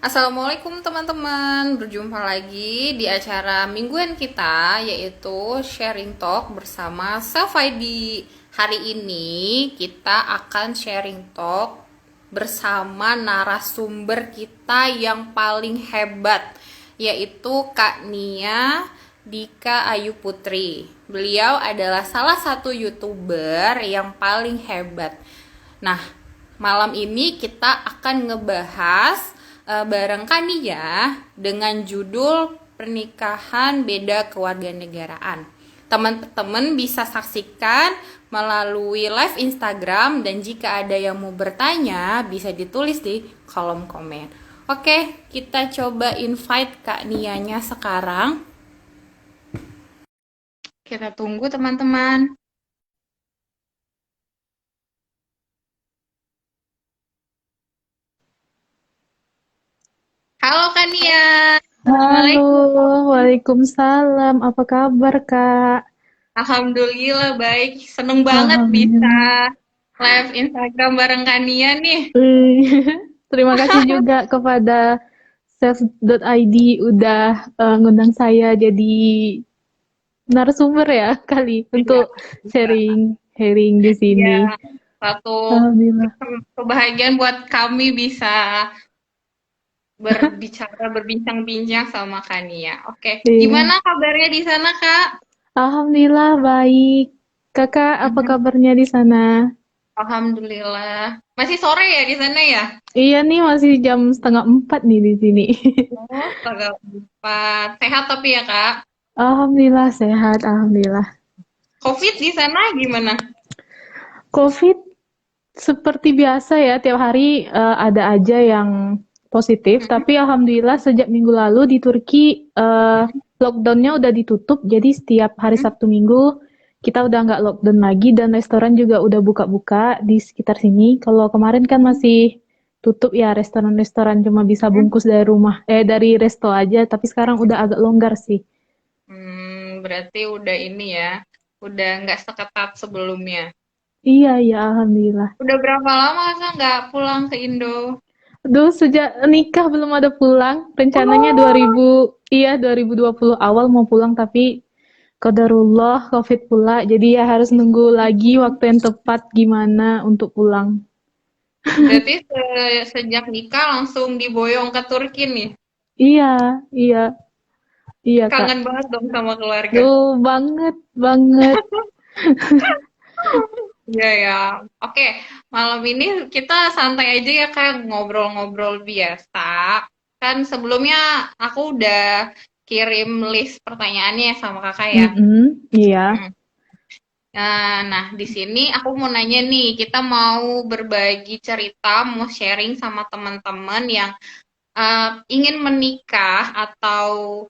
Assalamualaikum teman-teman, berjumpa lagi di acara mingguan kita yaitu Sharing Talk bersama Self ID. Hari ini kita akan sharing talk bersama narasumber kita yang paling hebat yaitu Kak Nia Dika Ayu Putri. Beliau adalah salah satu YouTuber yang paling hebat. Nah, malam ini kita akan ngebahas bareng Kania dengan judul Pernikahan Beda Kewarganegaraan. Teman-teman bisa saksikan melalui live Instagram dan jika ada yang mau bertanya bisa ditulis di kolom komen. Oke, kita coba invite Kak Nianya sekarang. Kita tunggu teman-teman. Halo Kak Nia. Halo, Assalamualaikum. Waalaikumsalam. Apa kabar, Kak? Alhamdulillah baik. Seneng banget bisa Alhamdulillah. live Instagram bareng Kania nih. Wih, terima kasih juga kepada self.id udah ngundang saya jadi narasumber ya kali Iya, untuk sharing di iya. sini. Satu Alhamdulillah. kebahagiaan buat kami bisa berbicara, berbincang-bincang sama Kania. Oke, Iya. gimana kabarnya di sana, Kak? Alhamdulillah baik. Kakak, apa Mhm. kabarnya di sana? Alhamdulillah. Masih sore ya di sana ya? Iya nih masih jam setengah 4 nih di sini. Oh, tanggal 4. Sehat tapi ya, Kak? Alhamdulillah sehat, alhamdulillah. COVID di sana gimana? COVID seperti biasa ya, tiap hari ada aja yang positif. Mhm, Tapi alhamdulillah sejak minggu lalu di Turki lockdownnya udah ditutup. Jadi setiap hari mhm, Sabtu Minggu kita udah nggak lockdown lagi dan restoran juga udah buka-buka di sekitar sini. Kalau kemarin kan mhm, masih tutup ya restoran-restoran cuma bisa mhm. bungkus dari rumah, dari resto aja. Tapi sekarang udah agak longgar sih. Berarti udah ini ya, udah nggak seketat sebelumnya. Iya, iya, alhamdulillah. Udah berapa lama Kak nggak pulang ke Indo? Aduh, sejak nikah belum ada pulang. Rencananya Oh, 2020 awal mau pulang tapi qadarullah COVID pula. Jadi ya harus nunggu lagi waktu yang tepat gimana untuk pulang. berarti sejak nikah langsung diboyong ke Turki nih. Iya, iya, iya Kak. Kangen banget dong sama keluarga. Duh, banget, banget. Iya ya. Oke, malam ini kita santai aja ya Kak, ngobrol-ngobrol biasa. Kan sebelumnya aku udah kirim list pertanyaannya sama Kakak ya. Mm-mm, iya. Mm. Nah, di sini aku mau nanya nih, kita mau berbagi cerita, mau sharing sama teman-teman yang ingin menikah atau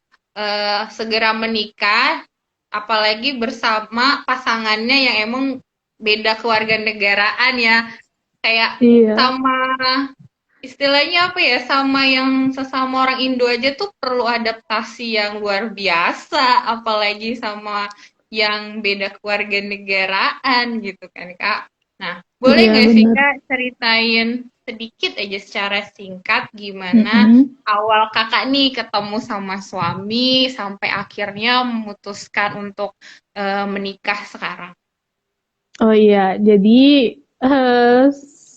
segera menikah, apalagi bersama pasangannya yang emang beda kewarganegaraan ya, kayak Iya. sama istilahnya apa ya, sama yang sesama orang Indo aja tuh perlu adaptasi yang luar biasa, apalagi sama yang beda kewarganegaraan gitu kan Kak. Nah, boleh Iya, nggak sih bener. Kak ceritain sedikit aja secara singkat gimana Mm-mm. awal Kakak nih ketemu sama suami sampai akhirnya memutuskan untuk menikah sekarang? Oh iya, jadi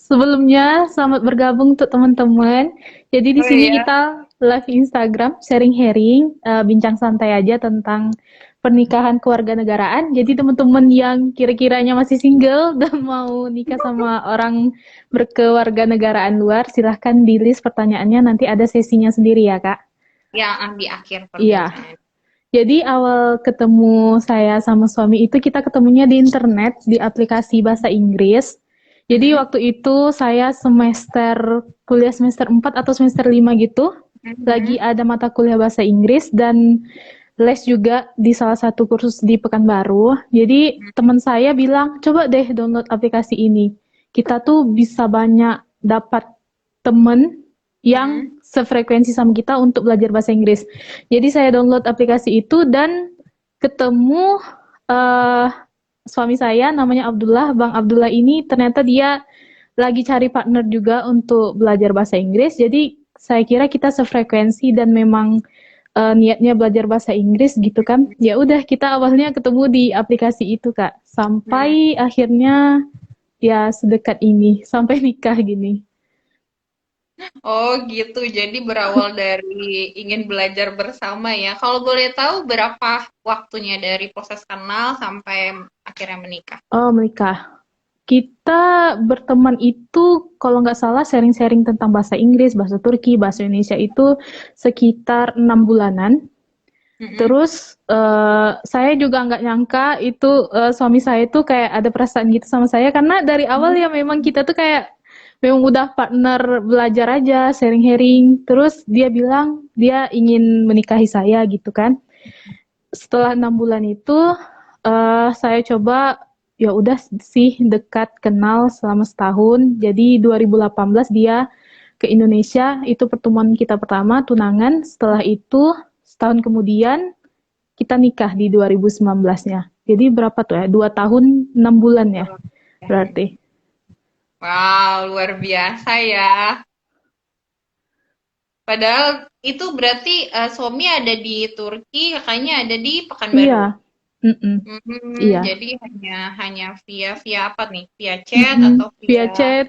sebelumnya selamat bergabung untuk teman-teman. Jadi di Oh sini iya. kita live Instagram, sharing-sharing, bincang santai aja tentang pernikahan kewarganegaraan. Jadi teman-teman yang kira-kiranya masih single dan mau nikah sama orang berkewarganegaraan luar, silahkan di list pertanyaannya, nanti ada sesinya sendiri ya, Kak. Yang di akhir Iya, perbincangan. jadi awal ketemu saya sama suami itu kita ketemunya di internet, di aplikasi bahasa Inggris. Jadi Mhm, waktu itu saya kuliah semester 4 atau semester 5 gitu. Lagi mhm, ada mata kuliah bahasa Inggris dan les juga di salah satu kursus di Pekanbaru. Jadi mhm, teman saya bilang, coba deh download aplikasi ini. Kita tuh bisa banyak dapat temen yang mhm. sefrekuensi sama kita untuk belajar bahasa Inggris. Jadi saya download aplikasi itu dan ketemu uh, suami saya namanya Abdullah. Bang Abdullah ini ternyata dia lagi cari partner juga untuk belajar bahasa Inggris. Jadi saya kira kita sefrekuensi dan memang niatnya belajar bahasa Inggris gitu kan. Ya udah kita awalnya ketemu di aplikasi itu Kak. Hmm. Sampai akhirnya ya sedekat ini sampai nikah gini. Oh gitu, jadi berawal dari ingin belajar bersama ya. Kalau boleh tahu berapa waktunya dari proses kenal sampai akhirnya menikah? Oh, menikah. Kita berteman itu kalau nggak salah sharing-sharing tentang bahasa Inggris, bahasa Turki, bahasa Indonesia itu sekitar 6 bulanan. Mm-mm. Terus saya juga nggak nyangka itu suami saya itu kayak ada perasaan gitu sama saya karena dari awal ya memang kita tuh kayak memang udah partner belajar aja, sharing-sharing. Terus dia bilang dia ingin menikahi saya gitu kan. Setelah 6 bulan itu saya coba ya udah sih dekat kenal selama setahun. Jadi 2018 dia ke Indonesia, itu pertemuan kita pertama tunangan. Setelah itu setahun kemudian kita nikah di 2019-nya. Jadi berapa tuh ya? 2 tahun 6 bulan ya berarti. Wow, luar biasa ya. Padahal itu berarti suami ada di Turki, kakaknya ada di Iya, Pekanbaru. mm-mm, iya, Jadi hanya hanya via via apa nih? Via chat mm-mm. atau Via via chat,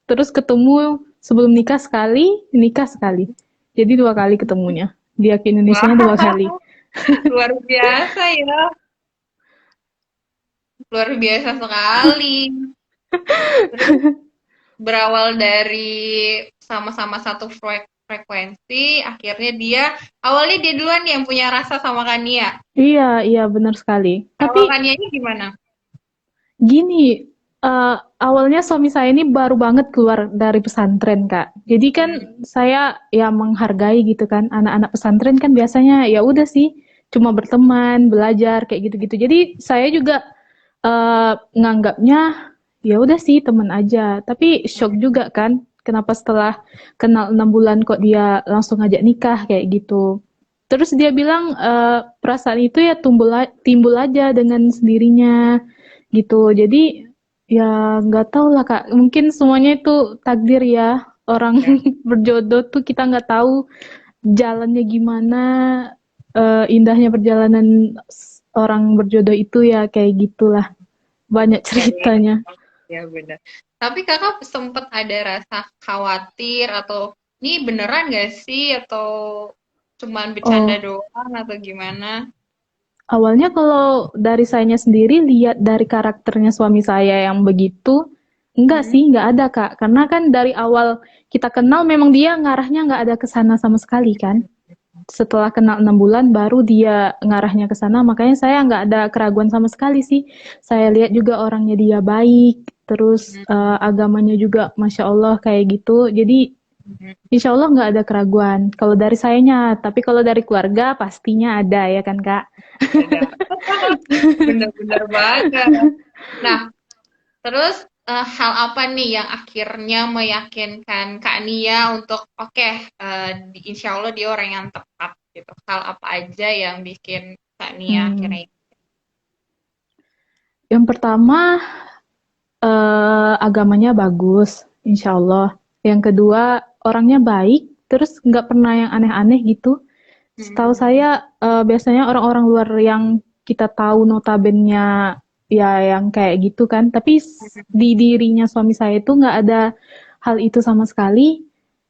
terus ketemu sebelum nikah sekali, nikah sekali. Jadi 2 kali ketemunya. Dia ke Indonesianya wah, 2 kali. luar biasa ya. Luar biasa sekali. Terus berawal dari sama-sama satu frekuensi, akhirnya awalnya dia duluan yang punya rasa sama Kania. Iya, iya benar sekali. Tapi Kalau Kanianya gimana? gini, awalnya suami saya ini baru banget keluar dari pesantren, Kak. Jadi kan Hmm. saya ya menghargai gitu kan, anak-anak pesantren kan biasanya ya udah sih, cuma berteman, belajar kayak gitu-gitu. Jadi saya juga nganggapnya ya udah sih teman aja. Tapi shock juga kan, kenapa setelah kenal 6 bulan kok dia langsung ngajak nikah kayak gitu. Terus dia bilang perasaan itu ya timbul aja dengan sendirinya gitu. Jadi ya nggak tahu lah Kak. Mungkin semuanya itu takdir ya. Orang Ya, berjodoh tuh kita nggak tahu jalannya gimana. Indahnya perjalanan orang berjodoh itu ya kayak gitulah. Banyak ya, ya, ceritanya. ya benar. Tapi kakak sempat ada rasa khawatir atau ini beneran gak sih atau cuman bercanda Oh, doang atau gimana? awalnya kalau dari sayanya sendiri lihat dari karakternya suami saya yang begitu, enggak Hmm. sih, enggak ada Kak. Karena kan dari awal kita kenal memang dia ngarahnya enggak ada ke sana sama sekali kan. Setelah kenal 6 bulan baru dia ngarahnya ke sana, makanya saya enggak ada keraguan sama sekali sih. Saya lihat juga orangnya dia baik, terus Hmm. agamanya juga Masya Allah kayak gitu. Jadi Hmm. Insya Allah nggak ada keraguan. Kalau dari sayanya, tapi kalau dari keluarga pastinya ada ya kan Kak? Ada. Bener-bener banget. Nah, terus hal apa nih yang akhirnya meyakinkan Kak Nia untuk oke, insya Allah dia orang yang tepat gitu. Hal apa aja yang bikin Kak Nia Hmm. akhirnya Yang pertama agamanya bagus, insya Allah. Yang kedua orangnya baik, terus nggak pernah yang aneh-aneh gitu. Setahu hmm, saya biasanya orang-orang luar yang kita tahu notabene ya yang kayak gitu kan, tapi di dirinya suami saya itu nggak ada hal itu sama sekali.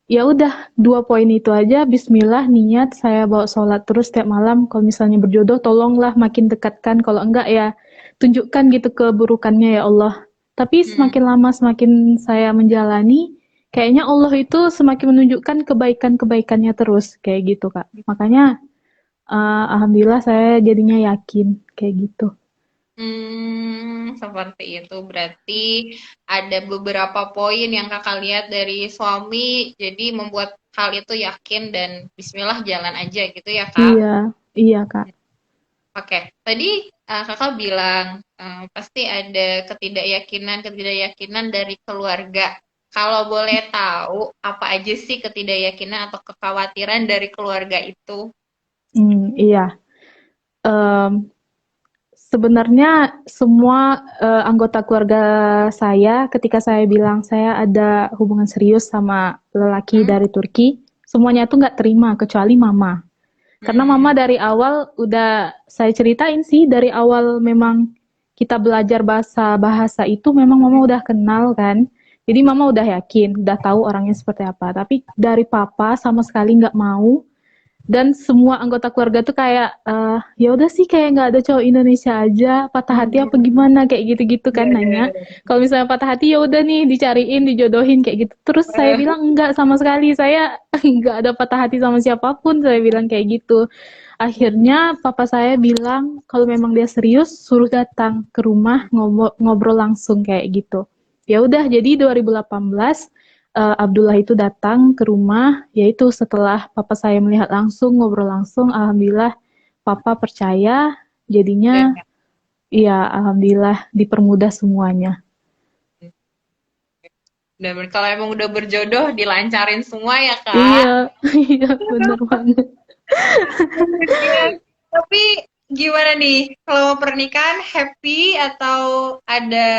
Ya udah 2 poin itu aja. Bismillah niat saya bawa sholat terus setiap malam. Kalau misalnya berjodoh, tolonglah makin dekatkan. Kalau enggak ya tunjukkan gitu keburukannya ya Allah. Tapi hmm, semakin lama semakin saya menjalani, kayaknya Allah itu semakin menunjukkan kebaikan-kebaikannya terus kayak gitu Kak. Makanya alhamdulillah saya jadinya yakin kayak gitu. seperti itu. Berarti ada beberapa poin yang kakak lihat dari suami, jadi membuat hal itu yakin dan Bismillah jalan aja gitu ya Kak. Iya, iya Kak. Oke, tadi kakak bilang pasti ada ketidakyakinan dari keluarga. Kalau boleh tahu, apa aja sih ketidakyakinan atau kekhawatiran dari keluarga itu? Iya. Em, Sebenarnya semua anggota keluarga saya ketika saya bilang saya ada hubungan serius sama lelaki Hmm? dari Turki, semuanya tuh nggak terima kecuali mama. Karena mama Hmm. dari awal udah saya ceritain sih, dari awal memang kita belajar bahasa bahasa itu memang mama udah kenal kan. Jadi mama udah yakin, udah tahu orangnya seperti apa. Tapi dari papa sama sekali nggak mau, dan semua anggota keluarga tuh kayak ya udah sih kayak nggak ada cowok Indonesia aja, patah hati apa gimana kayak gitu-gitu Iya, kan iya, nanya. iya. Kalau misalnya patah hati ya udah nih dicariin, dijodohin kayak gitu. Terus saya Eh, bilang enggak sama sekali, saya nggak ada patah hati sama siapapun, saya bilang kayak gitu. Akhirnya papa saya bilang kalau memang dia serius suruh datang ke rumah ngobrol langsung kayak gitu. Ya udah jadi 2018 Abdullah itu datang ke rumah, yaitu setelah papa saya melihat langsung, ngobrol langsung, alhamdulillah papa percaya, dan jadinya ya alhamdulillah dipermudah semuanya. kalau emang udah berjodoh dilancarin semua ya Iya, Kak. iya bener banget. Iya. Tapi gimana nih kalau pernikahan happy atau ada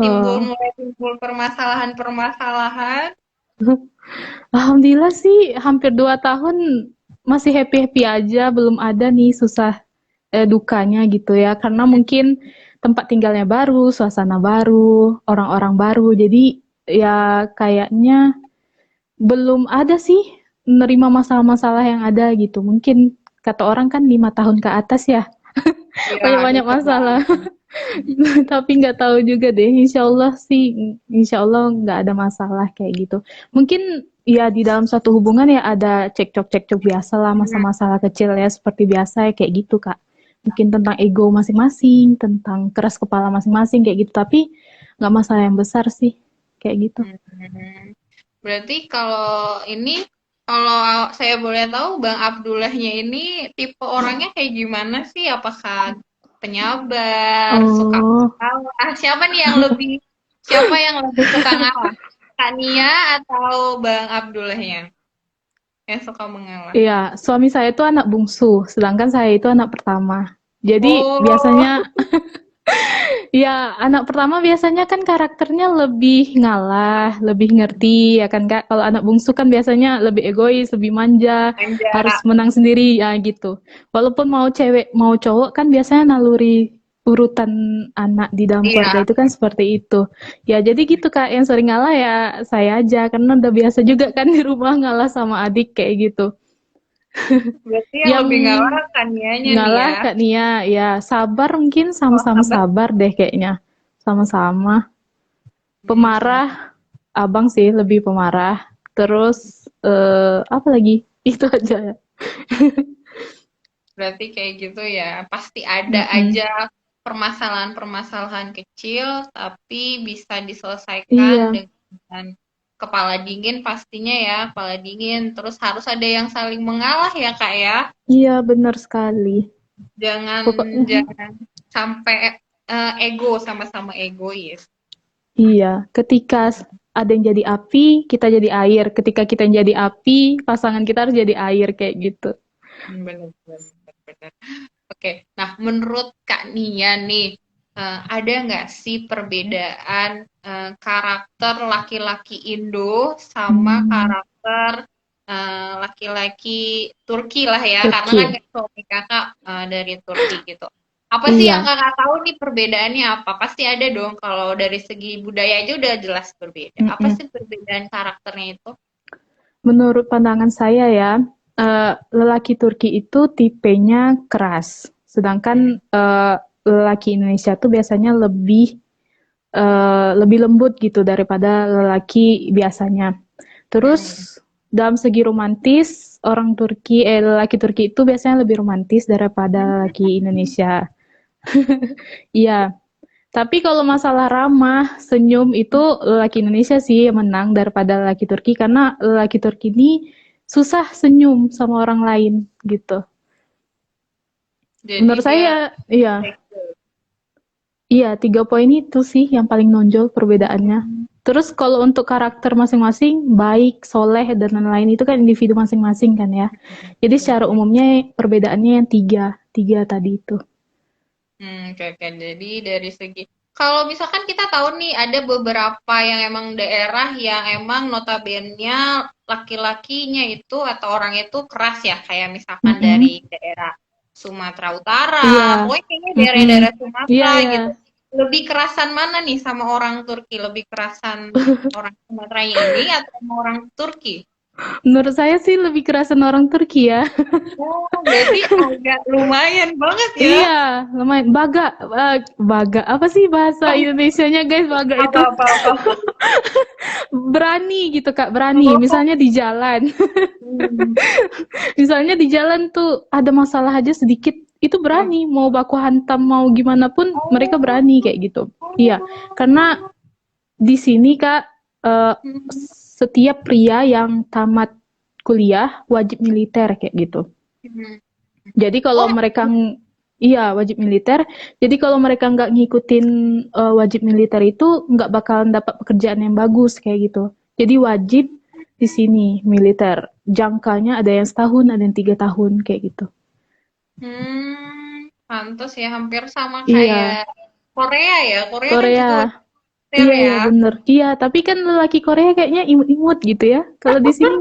Oh, mulai timbul permasalahan-permasalahan? alhamdulillah sih hampir 2 tahun masih happy-happy aja, belum ada nih susah dukanya gitu ya, karena mungkin tempat tinggalnya baru, suasana baru, orang-orang baru, jadi ya kayaknya belum ada sih menerima masalah-masalah yang ada gitu. Mungkin kata orang kan 5 tahun ke atas ya, Iya, banyak-banyak deket masalah. banget. Tapi nggak tahu juga deh. Insya Allah sih, insya Allah nggak ada masalah kayak gitu. Mungkin ya di dalam satu hubungan ya ada cekcok-cekcok biasa lah, masa-masalah kecil ya seperti biasa ya kayak gitu Kak. Mungkin tentang ego masing-masing, tentang keras kepala masing-masing kayak gitu. Tapi nggak masalah yang besar sih kayak gitu. Hmm. Berarti kalau ini, kalau saya boleh tahu, Bang Abdullahnya ini tipe orangnya kayak gimana sih? Apakah penyabar, suka Oh, mengalah? Siapa yang lebih suka ngalah? Kak Nia atau Bang Abdullahnya yang suka mengalah? iya, suami saya itu anak bungsu, sedangkan saya itu anak pertama. Jadi Oh, biasanya ya, anak pertama biasanya kan karakternya lebih ngalah, lebih ngerti, ya kan Kak? Kalau anak bungsu kan biasanya lebih egois, lebih manja, harus manja. menang sendiri, ya gitu. Walaupun mau cewek, mau cowok kan biasanya naluri urutan anak di dalam keluarga Iya. itu kan seperti itu. Ya, jadi gitu Kak, yang sering ngalah ya saya aja, karena udah biasa juga kan di rumah ngalah sama adik kayak gitu. Berarti yang Yang lebih ngalah Kak Nianya nih ngalah ya. Kak Nia, ya sabar mungkin Oh, sama-sama sabar. sabar deh kayaknya. Sama-sama. Hmm. Pemarah, abang sih lebih pemarah. Terus apa lagi? Itu aja ya. Berarti kayak gitu ya. Pasti ada Mm-mm. aja permasalahan-permasalahan kecil, tapi bisa diselesaikan Iya, dengan kepala dingin pastinya ya, kepala dingin. Terus harus ada yang saling mengalah ya, Kak ya. iya benar sekali. Jangan Pokoknya jangan sampai ego sama-sama egois. iya, ketika ada yang jadi api, kita jadi air. Ketika kita yang jadi api, pasangan kita harus jadi air kayak gitu. Benar, benar, benar. Oke, nah menurut Kak Nia nih, ada nggak sih perbedaan karakter laki-laki Indo sama Hmm, karakter laki-laki Turki lah ya, karena kan Turki. suami kakak dari Turki gitu. Apa sih yang Iya. kakak tahu nih perbedaannya apa? Pasti ada dong kalau dari segi budaya aja udah jelas berbeda. Apa Mm-mm. sih perbedaan karakternya itu? Menurut pandangan saya ya, lelaki Turki itu tipenya keras, Hmm. sedangkan lelaki Indonesia tuh biasanya lebih lembut gitu daripada lelaki biasanya. Hmm. Terus dalam segi romantis, lelaki Turki itu biasanya lebih romantis daripada lelaki Indonesia. Iya, tapi kalau masalah ramah, senyum itu lelaki Indonesia sih yang menang daripada lelaki Turki, karena lelaki Turki ini susah senyum sama orang lain gitu. Jadi Menurut dia saya, iya, fleksibel. iya 3 poin itu sih yang paling nonjol perbedaannya. Terus kalau untuk karakter masing-masing, baik, soleh, dan lain-lain itu kan individu masing-masing kan ya. Jadi secara Benar. umumnya perbedaannya yang tiga, tiga tadi itu. Oke, oke. Jadi dari segi kalau misalkan kita tahu nih ada beberapa yang emang daerah yang emang notabene laki-lakinya itu atau orang itu keras ya, kayak misalkan Mm-mm. dari daerah Sumatera Utara, Iya. pokoknya kayaknya Mm-mm. daerah-daerah Iya, Sumatera iya. gitu. Lebih kerasan mana nih sama orang Turki? Lebih kerasan orang Sumateranya ini atau sama orang Turki? Menurut saya sih lebih kerasan orang Turki ya. Oh, berarti agak lumayan banget ya. Iya, lumayan. Baga, baga. Apa sih bahasa Indonesianya guys? Baga itu Apa-apa-apa. berani gitu Kak, berani. Oh, Misalnya di jalan. hmm. Misalnya di jalan tuh ada masalah aja sedikit, itu berani. Mau baku hantam, mau gimana pun mereka Oh, berani kayak gitu. Iya, karena di sini Kak, hmm. setiap pria yang tamat kuliah wajib militer kayak gitu. Hmm. Jadi kalau Oh, mereka iya wajib militer. Jadi kalau mereka nggak ngikutin wajib militer itu nggak bakalan dapat pekerjaan yang bagus kayak gitu. Jadi wajib di sini militer. Jangkanya ada yang setahun, ada yang 3 tahun kayak gitu. pantes ya hampir sama Iya, kayak Korea ya. Korea kan Korea. juga wajib militer Iya ya. iya bener. Iya, tapi kan lelaki Korea kayaknya imut-imut gitu ya. Kalau di sini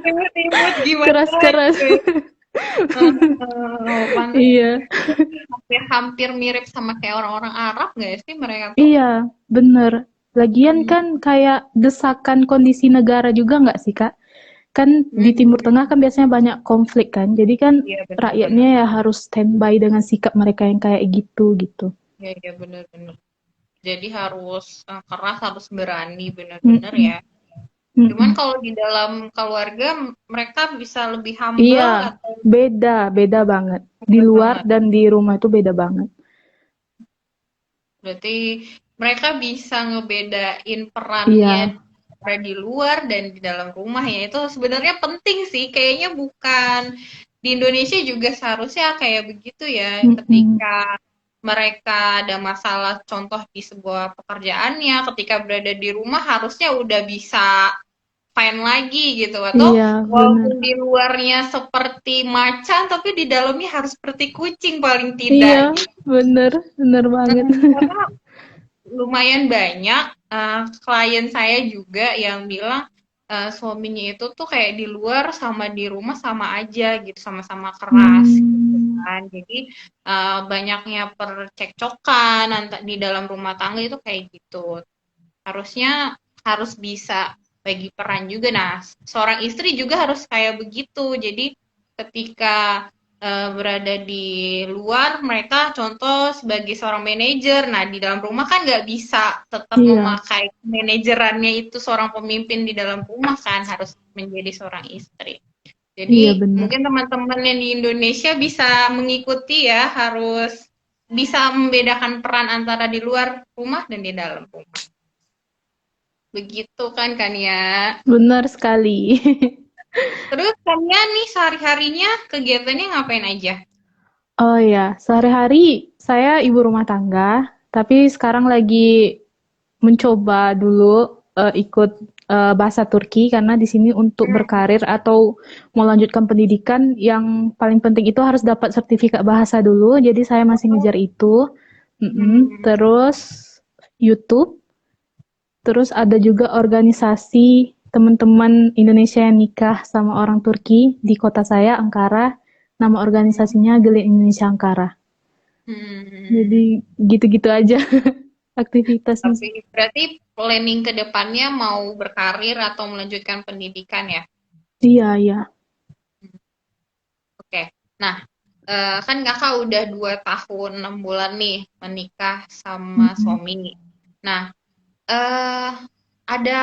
Imut-imut gimana keras-keras. gitu ya. Pantes Iya. hampir mirip sama kayak orang-orang Arab nggak sih mereka tuh? Iya, bener. Lagian Hmm, kan kayak desakan kondisi negara juga nggak sih, Kak? Kan di Timur hmm, Tengah kan biasanya banyak konflik kan. Jadi kan iya rakyatnya benar-benar. ya harus standby dengan sikap mereka yang kayak gitu gitu. Iya iya benar-benar. Jadi harus keras, harus berani benar-benar Mm-mm. ya. Cuman Mm-mm. kalau di dalam keluarga mereka bisa lebih Iya, humble atau beda, beda banget. Di beda luar banget. dan di rumah itu beda banget. Berarti mereka bisa ngebedain perannya Iya. di luar dan di dalam rumah ya. Itu sebenarnya penting sih. Kayaknya bukan di Indonesia juga seharusnya kayak begitu ya. Mm-mm. Ketika mereka ada masalah contoh di sebuah pekerjaannya, ketika berada di rumah harusnya udah bisa fine lagi gitu. Atau Iya, bener. walaupun di luarnya seperti macan, tapi di dalamnya harus seperti kucing paling tidak Iya, gitu. bener, bener banget. Karena lumayan banyak klien saya juga yang bilang suaminya itu tuh kayak di luar sama di rumah sama aja gitu, sama-sama keras gitu Hmm, kan. Jadi banyaknya percekcokan di dalam rumah tangga itu kayak gitu. Harusnya harus bisa bagi peran juga. Nah, seorang istri juga harus kayak begitu. Jadi ketika berada di luar, mereka contoh sebagai seorang manajer. Nah, di dalam rumah kan nggak bisa tetap iya, memakai manajerannya itu seorang pemimpin di dalam rumah kan, harus menjadi seorang istri. iya Jadi bener. mungkin teman-teman yang di Indonesia bisa mengikuti ya, harus bisa membedakan peran antara di luar rumah dan di dalam rumah. Begitu kan kan ya. Benar sekali. Terus kalian nih sehari-harinya kegiatannya ngapain aja? Oh ya, sehari-hari saya ibu rumah tangga, tapi sekarang lagi mencoba dulu ikut bahasa Turki karena di sini untuk berkarir atau mau lanjutkan pendidikan yang paling penting itu harus dapat sertifikat bahasa dulu. Jadi saya masih ngejar itu. Mm-mm. Hmm, Terus YouTube, terus ada juga organisasi teman-teman Indonesia yang nikah sama orang Turki di kota saya, Ankara. Nama organisasinya Gelin Indonesia Ankara. hmm. Jadi gitu-gitu aja aktivitasnya. Tapi berarti planning ke depannya mau berkarir atau melanjutkan pendidikan ya? Iya, iya. Oke. Nah, kan kakak udah 2 tahun 6 bulan nih menikah sama Mm-mm. suami. Nah, eh ada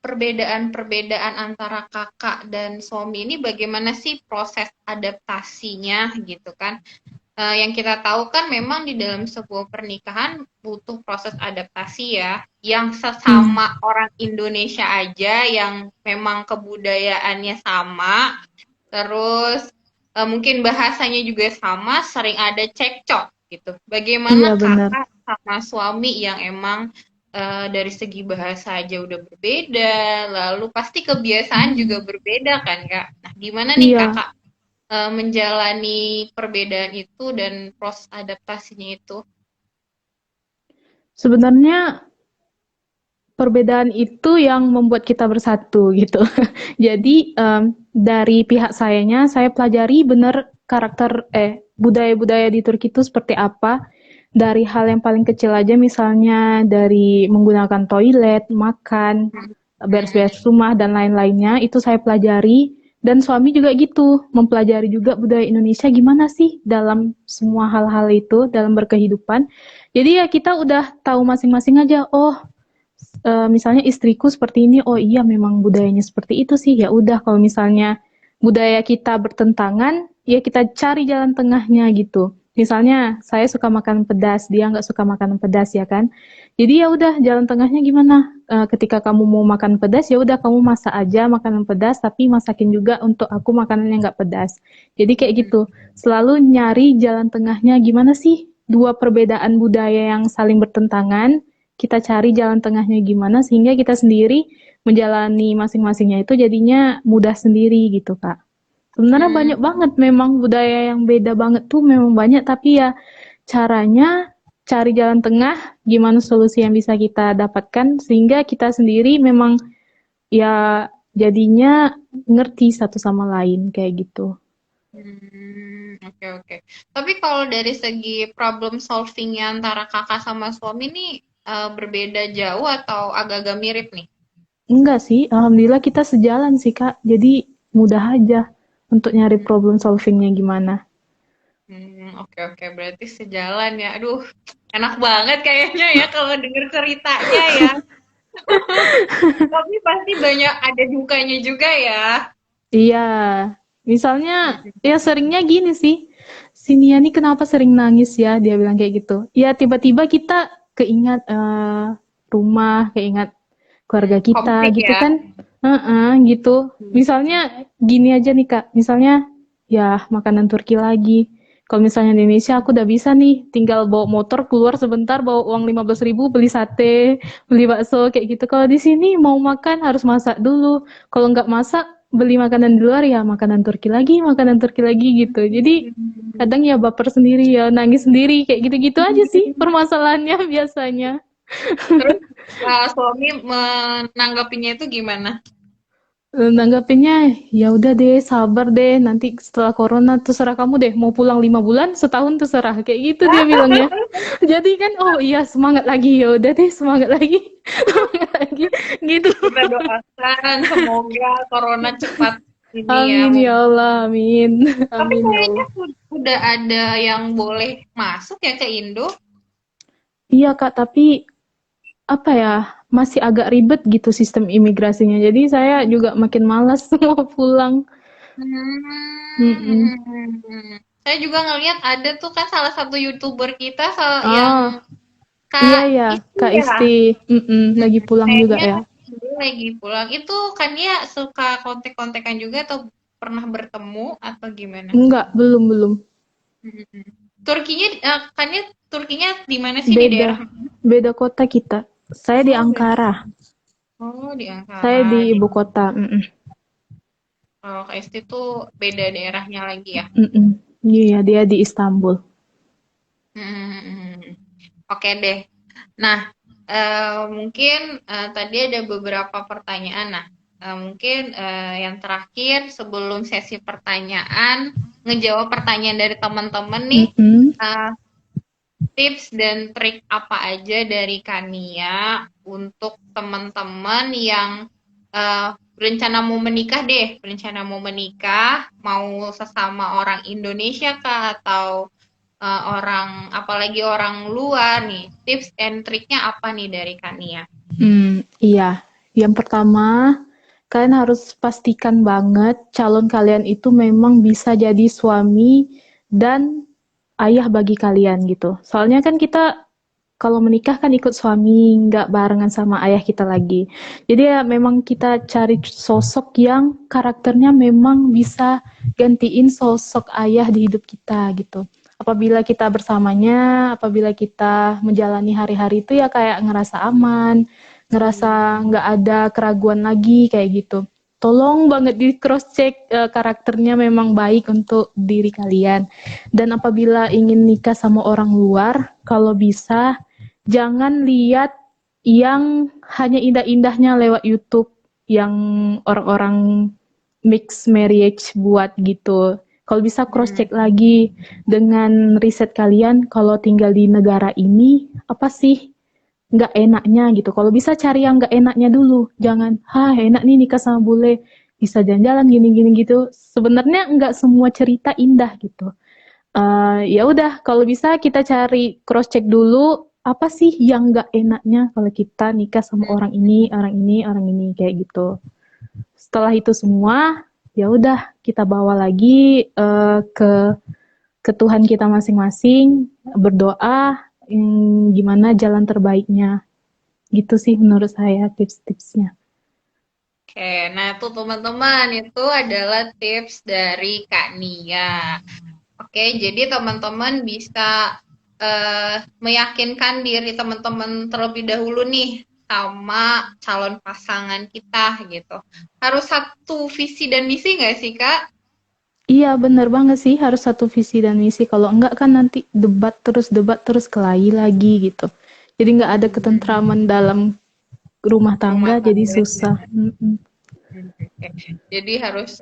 perbedaan-perbedaan antara kakak dan suami ini bagaimana sih proses adaptasinya gitu kan? Yang kita tahu kan memang di dalam sebuah pernikahan butuh proses adaptasi ya, yang Hmm. sesama orang Indonesia aja yang memang kebudayaannya sama, terus mungkin bahasanya juga sama, sering ada cekcok gitu. Bagaimana Iya, benar. kakak sama suami yang emang dari segi bahasa aja udah berbeda, lalu pasti kebiasaan juga Mm-mm. berbeda kan kak? Nah, gimana nih Iya. kakak menjalani perbedaan itu dan proses adaptasinya itu? Sebenarnya perbedaan itu yang membuat kita bersatu gitu. Jadi dari pihak sayanya, saya pelajari benar karakter budaya-budaya di Turki itu seperti apa. Dari hal yang paling kecil aja, misalnya dari menggunakan toilet, makan, beres-beres rumah dan lain-lainnya, itu saya pelajari. Dan suami juga gitu, mempelajari juga budaya Indonesia gimana sih dalam semua hal-hal itu dalam berkehidupan. Jadi ya kita udah tahu masing-masing aja. Oh, misalnya istriku seperti ini, oh iya memang budayanya seperti itu sih. Ya udah kalau misalnya budaya kita bertentangan, ya kita cari jalan tengahnya gitu. Misalnya saya suka makan pedas, dia nggak suka makan pedas ya kan. Jadi ya udah jalan tengahnya gimana? Ketika kamu mau makan pedas, ya udah kamu masak aja makanan pedas, tapi masakin juga untuk aku makanan yang nggak pedas. Jadi kayak gitu. Selalu nyari jalan tengahnya gimana sih? Dua perbedaan budaya yang saling bertentangan, kita cari jalan tengahnya gimana sehingga kita sendiri menjalani masing-masingnya itu jadinya mudah sendiri gitu Kak. Sebenarnya Hmm, banyak banget memang budaya yang beda banget tuh memang banyak, tapi ya caranya cari jalan tengah, gimana solusi yang bisa kita dapatkan sehingga kita sendiri memang ya jadinya ngerti satu sama lain kayak gitu. oke oke. Tapi kalau dari segi problem solvingnya antara kakak sama suami nih berbeda jauh atau agak-agak mirip nih? Enggak sih, alhamdulillah kita sejalan sih Kak. Jadi mudah aja untuk nyari Hmm, problem solvingnya gimana. oke oke. Berarti sejalan ya. Aduh, enak banget kayaknya ya kalau denger ceritanya ya. Tapi pasti banyak ada dukanya juga ya. Iya, misalnya Hmm, ya seringnya gini sih, si Nia nih kenapa sering nangis ya? Dia bilang kayak gitu. Ya tiba-tiba kita keingat rumah, keingat keluarga kita konflik gitu ya. kan. Gitu. Hmm. Misalnya gini aja nih Kak, misalnya ya makanan Turki lagi. Kalau misalnya di Indonesia aku udah bisa nih, tinggal bawa motor keluar sebentar, bawa uang 15.000 beli sate, beli bakso kayak gitu. Kalau di sini mau makan harus masak dulu. Kalau nggak masak, beli makanan di luar ya makanan Turki lagi gitu. Jadi kadang ya baper sendiri ya, nangis sendiri kayak gitu-gitu aja sih permasalahannya biasanya. Terus suami menanggapinya itu gimana? Nanggapinnya ya udah deh sabar deh nanti setelah corona terserah kamu deh mau pulang 5 bulan setahun terserah kayak gitu dia bilangnya. Jadi kan oh iya semangat lagi ya udah deh semangat lagi semangat lagi gitu. Kita doakan semoga corona cepat ini ya. Amin ya Allah amin Tapi amin ya kayaknya Allah. udah ada yang boleh masuk ya ke Indo. Iya Kak tapi apa ya masih agak ribet gitu sistem imigrasinya jadi saya juga makin malas mau pulang. Mm-mm. Saya juga ngelihat ada tuh kan salah satu YouTuber kita yang Ah iya Kak ya Isti Kak ya. Isti. Mm-mm. Lagi pulang juga Kayaknya ya. dia lagi pulang. Itu kan dia suka kontek-kontekan juga atau pernah bertemu atau gimana? Enggak belum. Mhm. Turkinya, kan ya Turkinya di mana sih? Di Beda, daerah mana? beda kota kita. Saya di Oh, beda. Ankara, Oh, di saya Ankara. di Jadi, ibu kota. kalau KST tuh beda daerahnya lagi ya. Iya, dia di Istanbul. Hmm. Oke deh. Nah, mungkin tadi ada beberapa pertanyaan. Nah, mungkin yang terakhir sebelum sesi pertanyaan, ngejawab pertanyaan dari teman-teman nih. Mm-mm. eh, Tips dan trik apa aja dari Kania untuk teman-teman yang berencana mau menikah deh, berencana mau menikah, mau sesama orang Indonesia kah atau orang apalagi orang luar nih. Tips and triknya apa nih dari Kania? Iya. Yang pertama, kalian harus pastikan banget calon kalian itu memang bisa jadi suami dan ayah bagi kalian gitu. Soalnya kan kita kalau menikah kan ikut suami, nggak barengan sama ayah kita lagi. Jadi ya memang kita cari sosok yang karakternya memang bisa gantiin sosok ayah di hidup kita gitu. Apabila kita bersamanya, apabila kita menjalani hari-hari itu ya kayak ngerasa aman, ngerasa nggak ada keraguan lagi kayak gitu. Tolong banget di cross check karakternya memang baik untuk diri kalian. Dan apabila ingin nikah sama orang luar, kalau bisa jangan lihat yang hanya indah-indahnya lewat YouTube yang orang-orang mixed marriage buat gitu. Kalau bisa cross Hmm. check lagi dengan riset kalian kalau tinggal di negara ini apa sih nggak enaknya gitu. Kalau bisa cari yang nggak enaknya dulu. Jangan, enak nih nikah sama bule, bisa jalan-jalan gini-gini gitu. Sebenarnya nggak semua cerita indah gitu. Ya udah, kalau bisa kita cari cross check dulu apa sih yang nggak enaknya kalau kita nikah sama orang ini, orang ini, orang ini kayak gitu. Setelah itu semua, ya udah kita bawa lagi ke Tuhan kita masing-masing, berdoa gimana jalan terbaiknya. Gitu sih menurut saya tips-tipsnya. Oke, nah tuh teman-teman itu adalah tips dari Kak Nia. Oke, jadi teman-teman bisa meyakinkan diri teman-teman terlebih dahulu nih sama calon pasangan kita gitu. Harus satu visi dan misi nggak sih, Kak? Iya, bener banget sih, harus satu visi dan misi. Kalau enggak kan nanti debat terus kelahi lagi gitu. Jadi nggak ada ketentraman dalam rumah Rumah tangga, jadi tangga. susah. Mm-mm. Oke. Jadi harus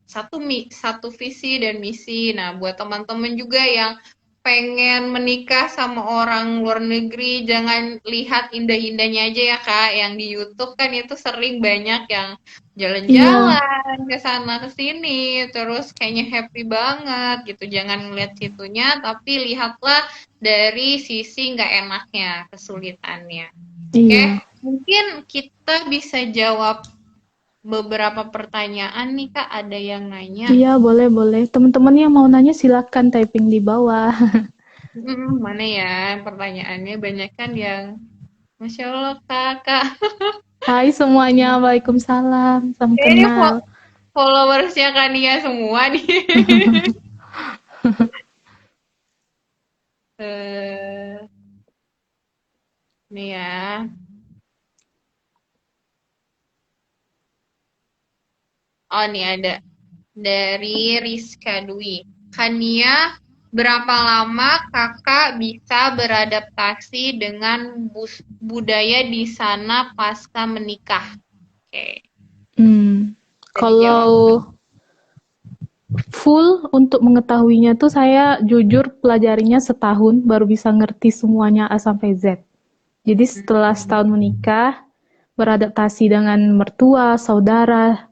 satu visi dan misi. Nah, buat teman-teman juga yang pengen menikah sama orang luar negeri, jangan lihat indah-indahnya aja ya Kak. Yang di YouTube kan itu sering banyak yang Iya, jalan-jalan ke sana ke sini, terus kayaknya happy banget gitu. Jangan ngeliat situnya, tapi lihatlah dari sisi nggak enaknya, kesulitannya. Oke, iya, mungkin kita bisa jawab beberapa pertanyaan nih Kak, ada yang nanya. iya, boleh, boleh. Teman-teman yang mau nanya silakan typing di bawah. Mana ya pertanyaannya banyak kan yang Masya Allah Kakak. Hai semuanya, Waalaikumsalam, salam Ini kenal. followersnya Kania semua nih. eh nih ya. Oh nih ada dari Rizka Dwi. Kania, berapa lama kakak bisa beradaptasi dengan budaya di sana pasca menikah? Oke, bisa dijawab. Kalau full untuk mengetahuinya tuh saya jujur pelajarinya setahun baru bisa ngerti semuanya A sampai Z. Jadi setelah setahun menikah, beradaptasi dengan mertua, saudara,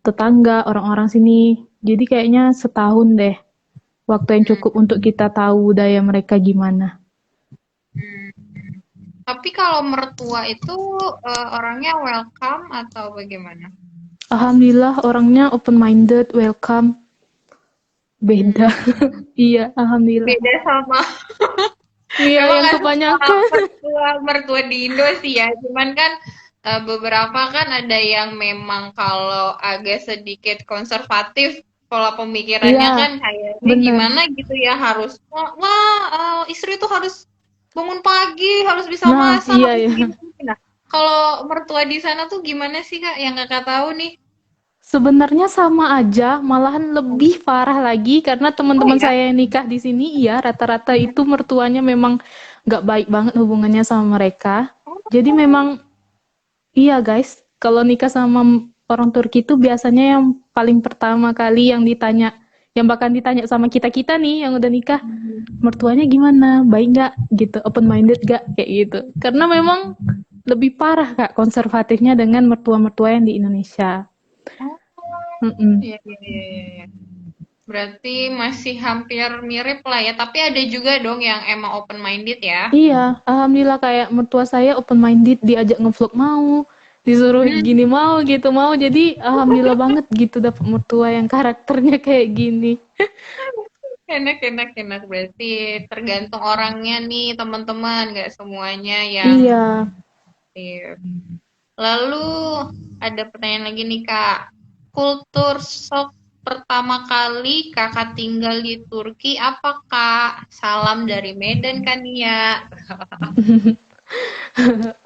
tetangga, orang-orang sini. Jadi kayaknya setahun deh waktu yang Hmm. cukup untuk kita tahu budaya mereka gimana. Hmm. Tapi kalau mertua itu orangnya welcome atau bagaimana? Alhamdulillah orangnya open minded, welcome, beda. Hmm. Iya, alhamdulillah. Beda sama Iya, emang yang nggak semua kebanyakan. mertua mertua di Indo sih ya. Cuman kan beberapa kan ada yang memang kalau agak sedikit konservatif pola pemikirannya kan Iya, kayaknya bener. gimana gitu ya harus wah istri tuh harus bangun pagi harus bisa Nah, masak iya harus ya. gini. Nah, kalau mertua di sana tuh gimana sih Kak yang Kakak tahu nih? Sebenarnya sama aja, malahan lebih parah lagi karena Oh teman-teman ya. saya yang nikah di sini, iya rata-rata itu mertuanya memang nggak baik banget hubungannya sama mereka. Jadi Oh. memang iya guys, kalau nikah sama orang Turki itu biasanya yang paling pertama kali yang ditanya, yang bakal ditanya sama kita-kita nih yang udah nikah, mertuanya gimana, baik nggak gitu, open minded nggak kayak gitu. Karena memang lebih parah kak konservatifnya dengan mertua-mertua yang di Indonesia. Oh, Mm-mm. iya, iya, iya, iya, iya. Berarti masih hampir mirip lah ya, tapi ada juga dong yang emang open minded ya. Iya, alhamdulillah kayak mertua saya open minded, diajak ngevlog mau, disuruh Hmm, gini mau, gitu mau. Jadi alhamdulillah banget gitu dapet mertua yang karakternya kayak gini. enak, enak, enak. Berarti tergantung orangnya nih, teman-teman. Nggak semuanya yang Iya. aktif. Lalu ada pertanyaan lagi nih, Kak. Kultur shock pertama kali Kakak tinggal di Turki apa, Kak? Salam dari Medan kan ya?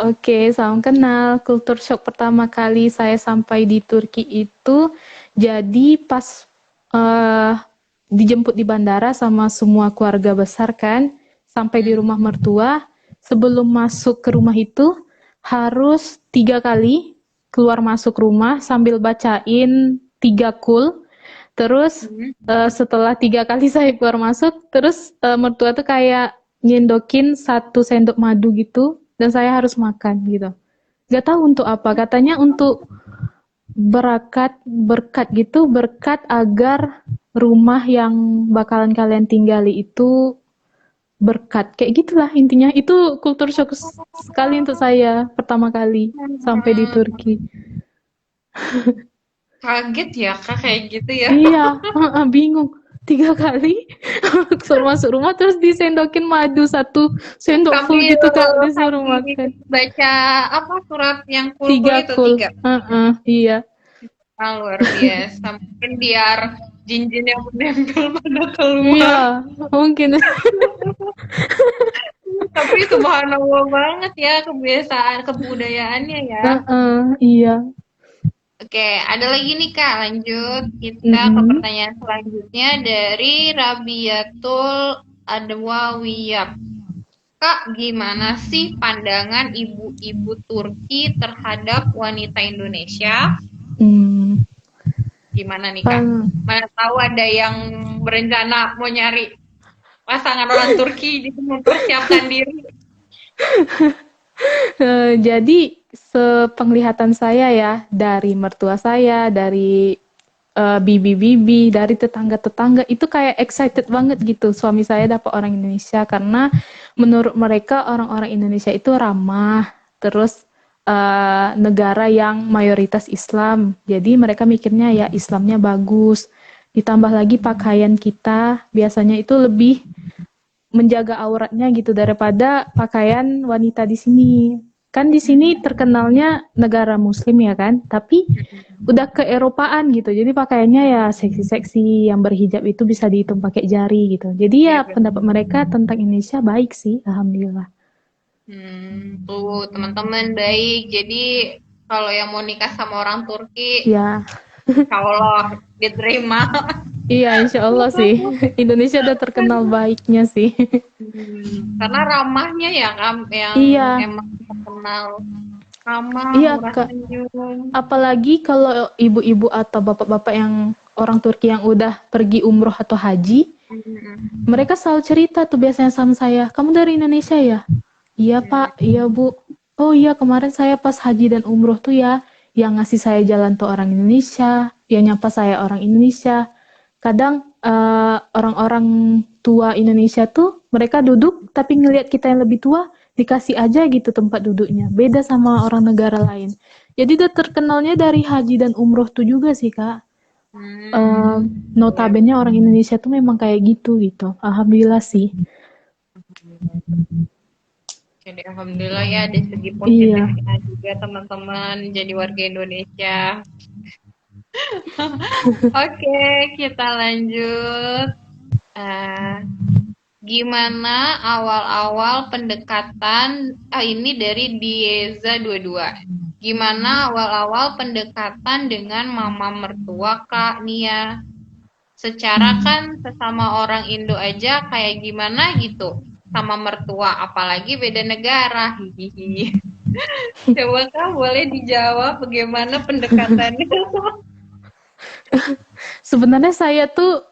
Oke, salam kenal. Kultur shock pertama kali saya sampai di Turki itu jadi pas eh, dijemput di bandara sama semua keluarga besar kan, sampai di rumah mertua, sebelum masuk ke rumah itu harus 3 kali keluar masuk rumah sambil bacain 3 kul. Terus Hmm. setelah 3 kali saya keluar masuk, terus mertua tuh kayak nyendokin 1 sendok madu gitu, dan saya harus makan gitu. Gak tahu untuk apa, katanya untuk berkat gitu, berkat agar rumah yang bakalan kalian tinggali itu berkat. Kayak gitulah intinya. Itu kultur shock sekali untuk saya pertama kali sampai di Turki. Kaget ya kak kayak gitu ya. Iya, bingung. 3 kali suruh masuk rumah terus disendokin madu 1 sendok full Sambil gitu Kak, disuruh sambil makan. baca apa surat yang kul-kul tiga itu kul, tiga. iya. Luar biasa. Mungkin biar jin-jin yang menempel pada Iya, keluar. mungkin. Tapi subhanallah banget ya kebiasaan kebudayaannya ya. Iya. Oke, ada lagi nih Kak, lanjut kita ke Mm-mm. pertanyaan selanjutnya dari Rabiatul Adwawiyah. Kak, gimana sih pandangan ibu-ibu Turki terhadap wanita Indonesia? Hmm. Gimana nih Kak? Pan- Mana tahu ada yang berencana mau nyari pasangan orang Turki, jadi mempersiapkan diri. Jadi sepenglihatan saya ya, dari mertua saya, dari bibi-bibi, dari tetangga-tetangga, itu kayak excited banget gitu suami saya dapat orang Indonesia, karena menurut mereka orang-orang Indonesia itu ramah, terus negara yang mayoritas Islam, jadi mereka mikirnya ya Islamnya bagus, ditambah lagi pakaian kita biasanya itu lebih menjaga auratnya gitu daripada pakaian wanita di sini. Kan di sini terkenalnya negara muslim ya kan, tapi udah ke Eropaan gitu. Jadi pakaiannya ya seksi-seksi, yang berhijab itu bisa dihitung pakai jari gitu. Jadi Iya, ya pendapat mereka tentang Indonesia baik sih, alhamdulillah. tuh teman-teman baik. Jadi kalau yang mau nikah sama orang Turki, Ya, insya Allah diterima. iya insya Allah sih. Indonesia udah terkenal baiknya sih. Karena ramahnya ya kan yang Iya, emang terkenal ramah, iya murah Kak. senyum. Apalagi kalau ibu-ibu atau bapak-bapak yang orang Turki yang udah pergi umroh atau haji, Mm-mm. mereka selalu cerita tuh biasanya sama saya, kamu dari Indonesia ya? Iya Pak, iya Bu. Oh iya, kemarin saya pas haji dan umroh tuh ya, yang ngasih saya jalan tuh orang Indonesia, yang nyapa saya orang Indonesia. Kadang orang-orang tua Indonesia tuh mereka duduk tapi ngelihat kita yang lebih tua dikasih aja gitu tempat duduknya. Beda sama orang negara lain. Jadi udah terkenalnya dari haji dan umroh tuh juga sih Kak. Eh, Iya. Notabene orang Indonesia tuh memang kayak gitu gitu. Alhamdulillah sih. Jadi alhamdulillah ya ada segi Iya. positifnya juga teman-teman jadi warga Indonesia. Oke, kita lanjut. Eh, Gimana awal-awal pendekatan ini dari Dieza 22. Gimana awal-awal pendekatan dengan mama mertua Kak Nia? Secara kan sesama orang Indo aja kayak gimana gitu sama mertua, apalagi beda negara. Hihihi. Coba Kak boleh dijawab bagaimana pendekatannya? Sebenarnya saya tuh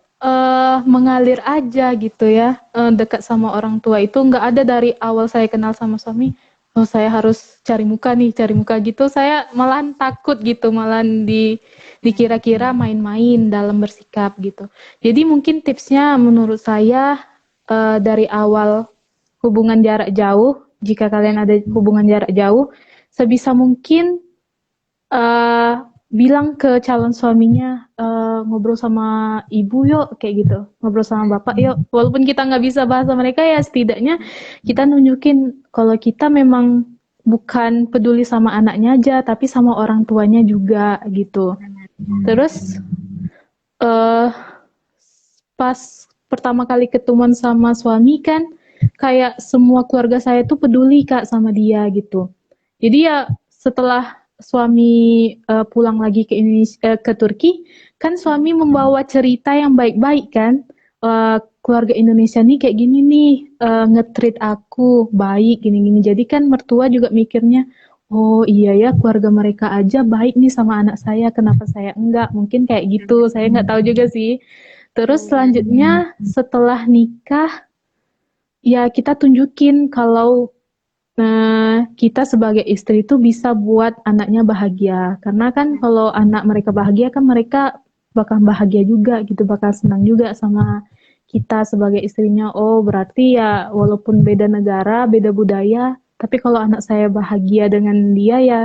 mengalir aja gitu ya, dekat sama orang tua itu nggak ada dari awal saya kenal sama suami. Oh saya harus cari muka nih, cari muka gitu. Saya malahan takut gitu, malahan dikira-kira main-main dalam bersikap gitu. Jadi mungkin tipsnya menurut saya dari awal hubungan jarak jauh, jika kalian ada hubungan jarak jauh, sebisa mungkin eh bilang ke calon suaminya, ngobrol sama ibu yuk, kayak gitu. Ngobrol sama bapak yuk. Walaupun kita nggak bisa bahasa mereka, ya setidaknya kita nunjukin kalau kita memang bukan peduli sama anaknya aja, tapi sama orang tuanya juga gitu. Terus eh pas pertama kali ketemuan sama suami kan, kayak semua keluarga saya tuh peduli Kak sama dia gitu. Jadi ya setelah suami pulang lagi ke Indonesia, ke Turki, kan suami membawa cerita yang baik-baik kan. keluarga Indonesia nih kayak gini nih, nge-treat aku baik gini-gini. Jadi kan mertua juga mikirnya, oh iya ya keluarga mereka aja baik nih sama anak saya, kenapa saya enggak? Mungkin kayak gitu, saya nggak tahu juga sih. Terus selanjutnya setelah nikah, ya kita tunjukin kalau kita sebagai istri itu bisa buat anaknya bahagia. Karena kan kalau anak mereka bahagia kan mereka bakal bahagia juga gitu, bakal senang juga sama kita sebagai istrinya. Oh, berarti ya walaupun beda negara, beda budaya, tapi kalau anak saya bahagia dengan dia ya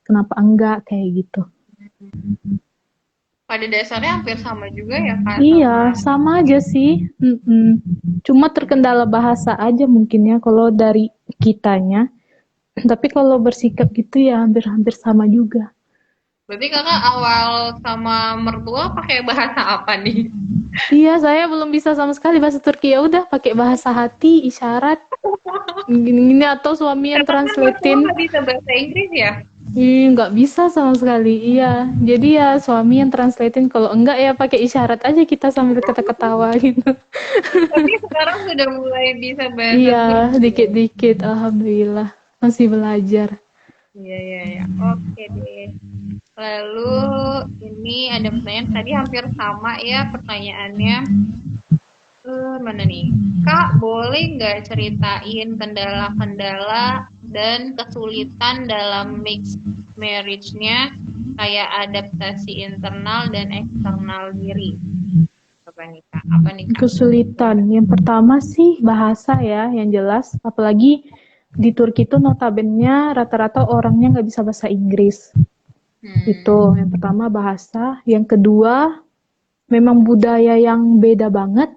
kenapa enggak kayak gitu. Pada dasarnya hampir sama juga ya Kak Iya, sama. sama aja sih. Cuma terkendala bahasa aja mungkin ya kalau dari kitanya. Tapi kalau bersikap gitu ya hampir-hampir sama juga. Berarti Kakak awal sama mertua pakai bahasa apa nih? Iya, saya belum bisa sama sekali bahasa Turki. Ya udah pakai bahasa hati, isyarat, gini-gini atau suami yang Karena kan mertua translatein. nggak bisa bahasa Inggris ya. Nggak bisa sama sekali. Iya, jadi ya suami yang translatein. Kalau enggak ya pakai isyarat aja kita sambil ketawa-ketawa gitu. Tapi sekarang sudah mulai bisa bahasa Iya, Turki. dikit-dikit. Alhamdulillah masih belajar. Iya, iya, iya. Oke deh. Lalu ini ada pertanyaan tadi hampir sama ya pertanyaannya. Mana nih? Kak, boleh nggak ceritain kendala-kendala dan kesulitan dalam mixed marriage-nya kayak adaptasi internal dan eksternal diri? Apa nih Kak? Apa nih Kak? Kesulitan. Yang pertama sih bahasa ya, yang jelas. Apalagi di Turki itu notabene rata-rata orangnya nggak bisa bahasa Inggris. Itu Hmm. yang pertama bahasa. Yang kedua memang budaya yang beda banget.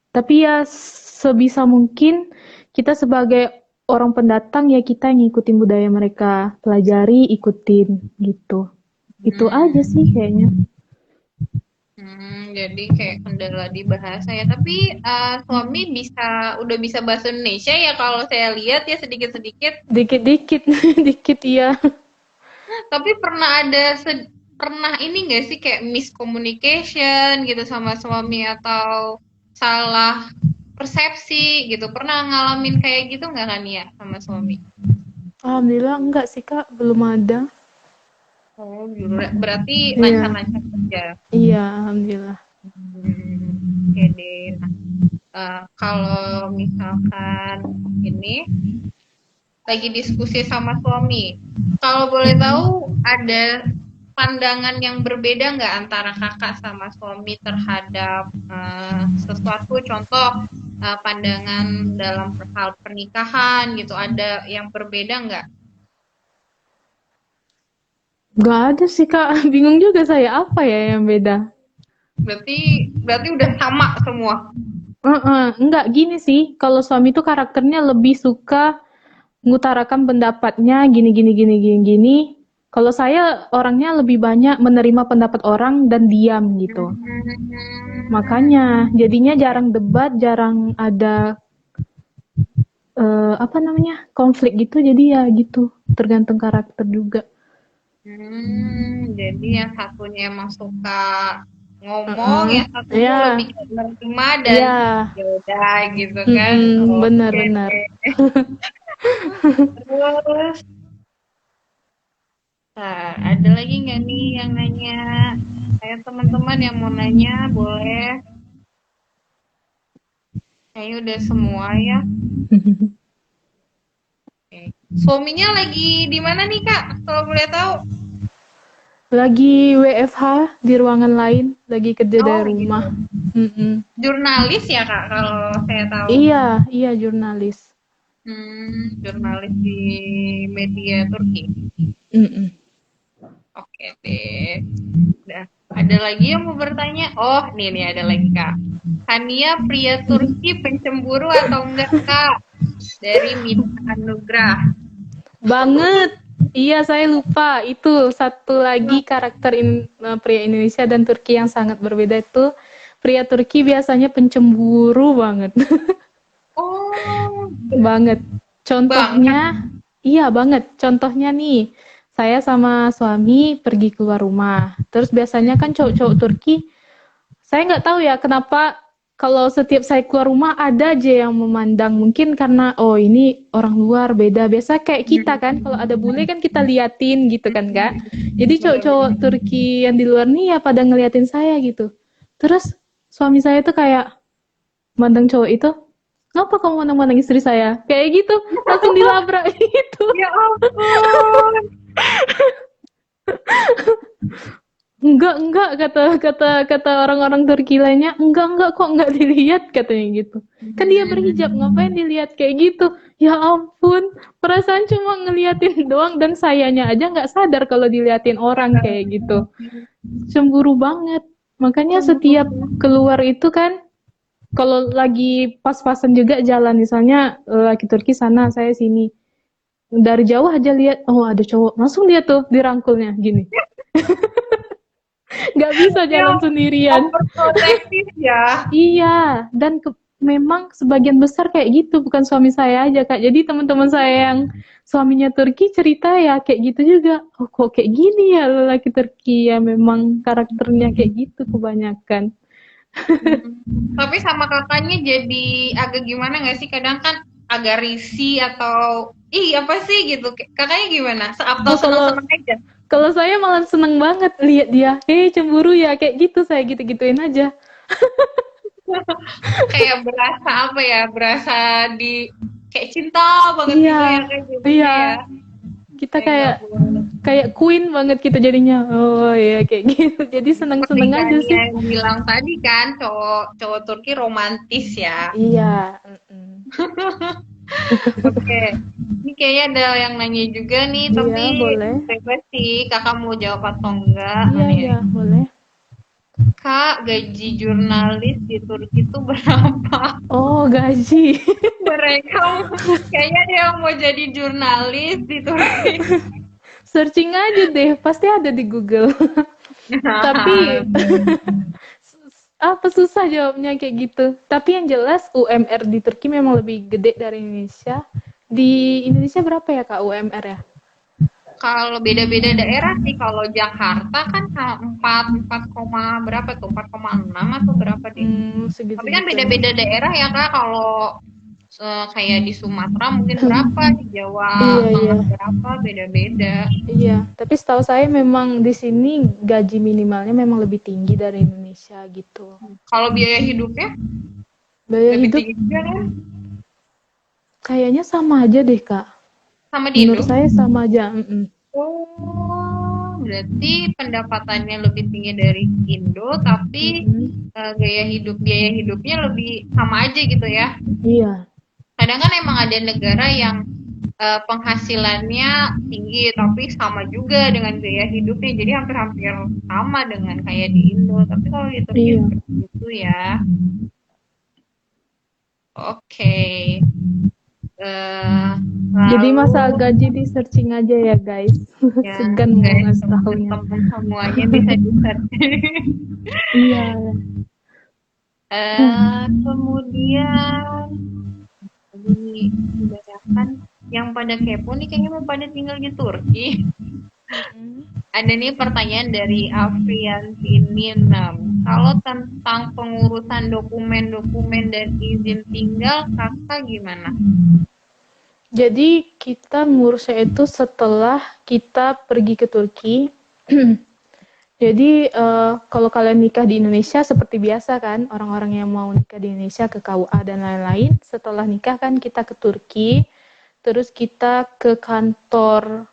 Tapi ya sebisa mungkin kita sebagai orang pendatang ya kita ngikutin budaya mereka, pelajari, ikutin gitu. Itu aja Hmm. sih kayaknya. Jadi kayak kendala di bahasa ya. Tapi suami udah bisa bahasa Indonesia ya kalau saya lihat ya sedikit-sedikit. Dikit-dikit, dikit ya. Tapi pernah ini nggak sih kayak miscommunication gitu sama suami atau salah persepsi gitu? Pernah ngalamin kayak gitu nggak kan ya sama suami? Alhamdulillah enggak sih Kak, belum ada. Oh, berarti Iya, lancar-lancar saja. iya, alhamdulillah. Oke deh. Nah, kalau misalkan ini lagi diskusi sama suami, kalau boleh tahu ada pandangan yang berbeda nggak antara kakak sama suami terhadap sesuatu, contoh pandangan dalam hal pernikahan gitu, ada yang berbeda nggak? Enggak ada sih Kak, bingung juga saya apa ya yang beda. Berarti udah sama semua. Enggak gini sih, kalau suami itu karakternya lebih suka mengutarakan pendapatnya gini gini gini gini gini. Kalau saya orangnya lebih banyak menerima pendapat orang dan diam gitu. Hmm, Makanya jadinya jarang debat, jarang ada apa namanya konflik gitu. Jadi ya gitu, tergantung karakter juga. jadi yang satunya emang suka ngomong, Heeh. yang satunya Ya, lebih menerima dan ya, ya udah gitu kan. Oke benar-benar. deh. Terus, ada lagi nggak nih yang nanya? Saya teman-teman yang mau nanya, boleh. Kayaknya udah semua ya. Oke. Suaminya lagi di mana nih Kak? Kalau boleh tahu. Lagi WFH di ruangan lain, lagi kerja Oh dari gitu. rumah. Jurnalis ya Kak, kalau saya tahu. Iya, iya jurnalis. Jurnalis di media Turki. Mm-mm. Oke deh. Udah. Ada lagi yang mau bertanya? Oh, nih ada lagi Kak. Hania pria Turki pencemburu atau enggak Kak? Dari Mita Anugrah. Banget. Iya, saya lupa. Itu satu lagi karakter pria Indonesia dan Turki yang sangat berbeda itu. Pria Turki biasanya pencemburu banget. Oh, Banget. banget. Contohnya, iya banget. Contohnya nih, saya sama suami pergi keluar rumah. Terus biasanya kan cowok-cowok Turki, saya nggak tahu ya kenapa kalau setiap saya keluar rumah ada aja yang memandang, mungkin karena oh ini orang luar beda. Biasa kayak kita kan kalau ada bule kan kita liatin gitu kan Kak. Jadi cowok-cowok Bener-bener. Turki yang di luar nih ya pada ngeliatin saya gitu. Terus suami saya tuh kayak mandang cowok itu, ngapa kamu mandang-mandang istri saya? Kayak gitu, langsung dilabrak gitu. Ya ampun. Enggak, kata kata kata orang-orang Turki lainnya, enggak kok enggak dilihat katanya gitu. Kan dia berhijab, ngapain dilihat kayak gitu? Ya ampun, perasaan cuma ngeliatin doang dan sayanya aja nggak sadar kalau diliatin orang kayak gitu. Cemburu banget. Makanya setiap keluar itu kan, kalau lagi pas-pasan juga jalan, misalnya laki Turki sana, saya sini. Dari jauh aja lihat, oh ada cowok, langsung dia tuh dirangkulnya gini. Nggak bisa Ya, jalan sendirian. overprotective ya. Iya, dan memang sebagian besar kayak gitu, bukan suami saya aja, Kak. Jadi teman-teman saya yang suaminya Turki cerita ya kayak gitu juga. Oh, kok kayak gini ya lelaki Turki ya, memang karakternya kayak gitu kebanyakan. Tapi sama kakaknya jadi agak gimana nggak sih? Kadang kan agak risih atau ih apa sih gitu. Kakaknya gimana? Atau Oh, kalau seneng-seneng aja? kalau saya malah seneng banget lihat dia, cemburu ya kayak gitu, saya gitu-gituin aja. Kayak berasa apa ya? Berasa di kayak cinta banget Iya, gitu ya kayak jadinya iya. ya. Kita Ya kayak ampun. kayak queen banget kita jadinya. Oh ya kayak gitu. Jadi Seperti seneng-seneng aja Gani sih. yang bilang tadi kan, cowok cowok Turki romantis ya. Iya, mm-mm. Oke, ini kayaknya ada yang nanya juga nih, Iya, tapi boleh. bebas sih, kakak mau jawab atau enggak. Iya, Mana ya? iya, boleh. Kak, gaji jurnalis di Turki itu berapa? Oh, gaji. Mereka kayaknya dia yang mau jadi jurnalis di Turki. Searching aja deh, pasti ada di Google. Tapi apa susah jawabnya kayak gitu. Tapi yang jelas UMR di Turki memang lebih gede dari Indonesia. Di Indonesia berapa ya Kak UMR ya? Kalau beda-beda daerah sih, kalau Jakarta kan 4 koma berapa tuh? 4,6 atau berapa deh? Tapi kan Segitu-gitu ya. beda-beda daerah ya Kak, kalau kayak di Sumatera mungkin berapa, di Jawa Iya, iya. Tengah berapa, beda-beda. Iya, tapi setahu saya memang di sini gaji minimalnya memang lebih tinggi dari Indonesia gitu. Kalau biaya hidupnya Biaya lebih hidup tinggi juga kan? kayaknya sama aja deh, Kak. Sama di Indo? Menurut saya sama aja. Mm-mm. Oh, berarti pendapatannya lebih tinggi dari Indo, tapi Mm-mm. biaya hidupnya lebih sama aja gitu ya. Iya, Kadang kan emang ada negara yang penghasilannya tinggi, tapi sama juga dengan biaya hidupnya, jadi hampir-hampir sama dengan kayak di Indo. Tapi kalau di Turki iya. seperti itu ya. Oke. Eh, Jadi Lalu masa gaji di searching aja ya, guys. ya Segan mau guys, ngasih tahunya. teman-teman semuanya bisa di search. Iya. Kemudian ini kebanyakan yang pada kepo nih kayaknya mau pada tinggal di Turki. Mm-mm. Ada nih pertanyaan dari Afriantininem. Kalau tentang pengurusan dokumen-dokumen dan izin tinggal, kakak gimana? Jadi kita ngurusnya itu setelah kita pergi ke Turki. Jadi kalau kalian nikah di Indonesia seperti biasa kan, orang-orang yang mau nikah di Indonesia ke KUA dan lain-lain, setelah nikah kan kita ke Turki, terus kita ke kantor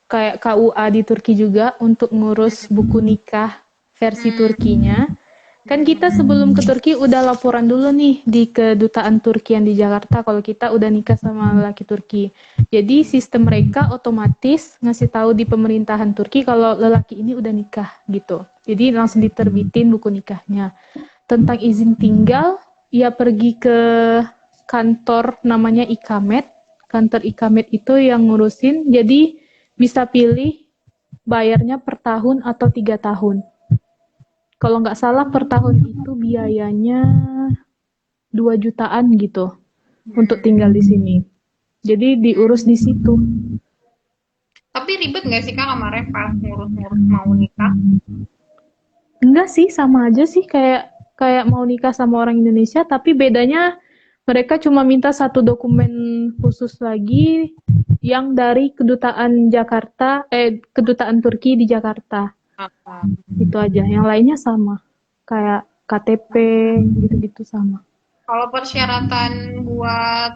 kayak KUA di Turki juga untuk ngurus buku nikah versi Hmm, Turkinya. Kan kita sebelum ke Turki udah laporan dulu nih di kedutaan Turki yang di Jakarta kalau kita udah nikah sama laki Turki. Jadi sistem mereka otomatis ngasih tahu di pemerintahan Turki kalau lelaki ini udah nikah gitu. Jadi langsung diterbitin buku nikahnya. Tentang izin tinggal, ya pergi ke kantor namanya Ikamet. Kantor Ikamet itu yang ngurusin. Jadi bisa pilih bayarnya per tahun atau 3 tahun. Kalau nggak salah per tahun itu biayanya 2 jutaan gitu untuk tinggal di sini. Jadi diurus di situ. Tapi ribet nggak sih kak kemarin pas ngurus-ngurus mau nikah? Enggak sih, sama aja sih kayak kayak mau nikah sama orang Indonesia, tapi bedanya mereka cuma minta satu dokumen khusus lagi yang dari kedutaan Turki di Jakarta. Apa? Itu aja. Yang lainnya sama. Kayak KTP gitu-gitu sama. Kalau persyaratan buat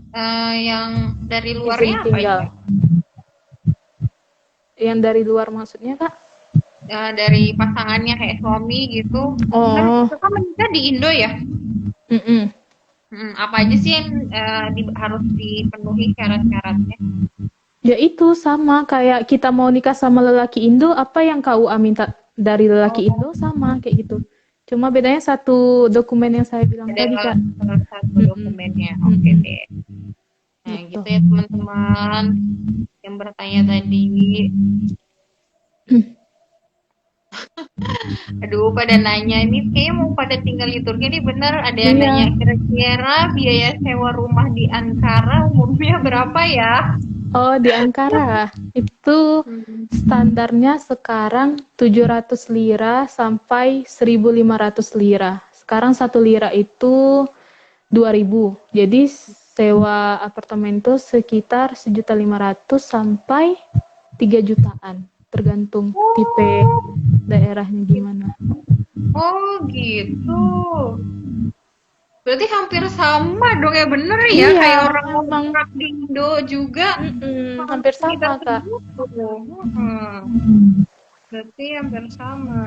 yang dari Izin luarnya apa tinggal. aja? Yang dari luar maksudnya, Kak? Dari pasangannya kayak suami gitu. Kan Oh, kakak menikah di Indo ya? mm-mm. Apa aja sih yang harus dipenuhi syarat-syaratnya? Ya itu sama kayak kita mau nikah sama lelaki Indo, apa yang KUA minta dari lelaki Oh, Indo sama kayak gitu. Cuma bedanya satu dokumen yang saya bilang tadi, ada Kak. salah satu Mm-mm. dokumennya. Oke Mm-mm. deh. Nah, Gitu. gitu ya teman-teman yang bertanya tadi. Aduh, pada nanya ini kayaknya mau pada tinggal di Turki ini bener. Ada yang Iya. nanya kira-kira biaya sewa rumah di Ankara umumnya berapa ya? Oh, di Ankara. Itu Hmm. standarnya sekarang 700 lira sampai 1.500 lira. Sekarang 1 lira itu 2.000. Jadi sewa apartemen itu sekitar 1.500.000 sampai 3 jutaan. Tergantung tipe Oh, daerahnya gimana. oh gitu. Berarti hampir sama dong ya bener ya Iya, kayak orang emang kontrak di Indo juga hampir sekitar sama, Kak. segitu. Berarti hampir sama.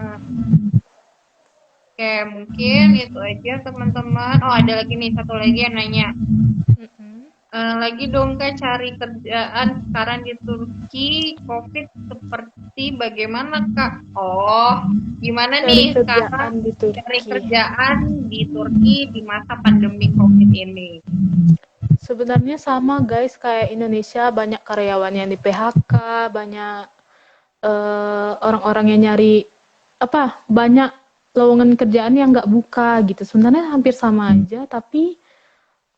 Oke, mungkin itu aja teman-teman. Oh, ada lagi nih satu lagi yang nanya. Lagi dong Kak cari kerjaan sekarang di Turki, COVID seperti bagaimana Kak? Oh, gimana Cari nih sekarang kerjaan di cari Turki. kerjaan di Turki di masa pandemi COVID ini? Sebenarnya sama guys kayak Indonesia, banyak karyawan yang di PHK, banyak orang-orang yang nyari banyak lowongan kerjaan yang nggak buka gitu. Sebenarnya hampir sama aja, tapi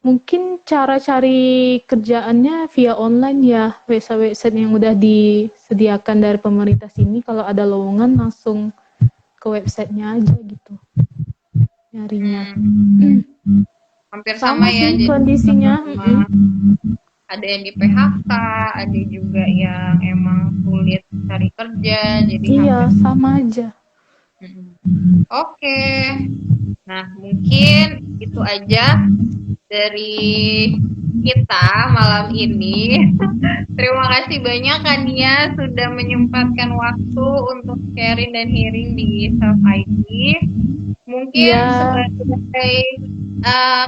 mungkin cara cari kerjaannya via online ya, website-website yang udah disediakan dari pemerintah sini. Kalau ada lowongan langsung ke websitenya aja gitu nyarinya. Hmm, hampir sama Sama ya sih jadi kondisinya. teman-teman. Ada yang di PHK, ada juga yang emang sulit cari kerja, jadi Iya, hampir. sama aja. Oke, nah mungkin itu aja dari kita malam ini. Terima kasih banyak Kania sudah menyempatkan waktu untuk sharing dan hearing di Self ID. Mungkin Iya, sebagai uh,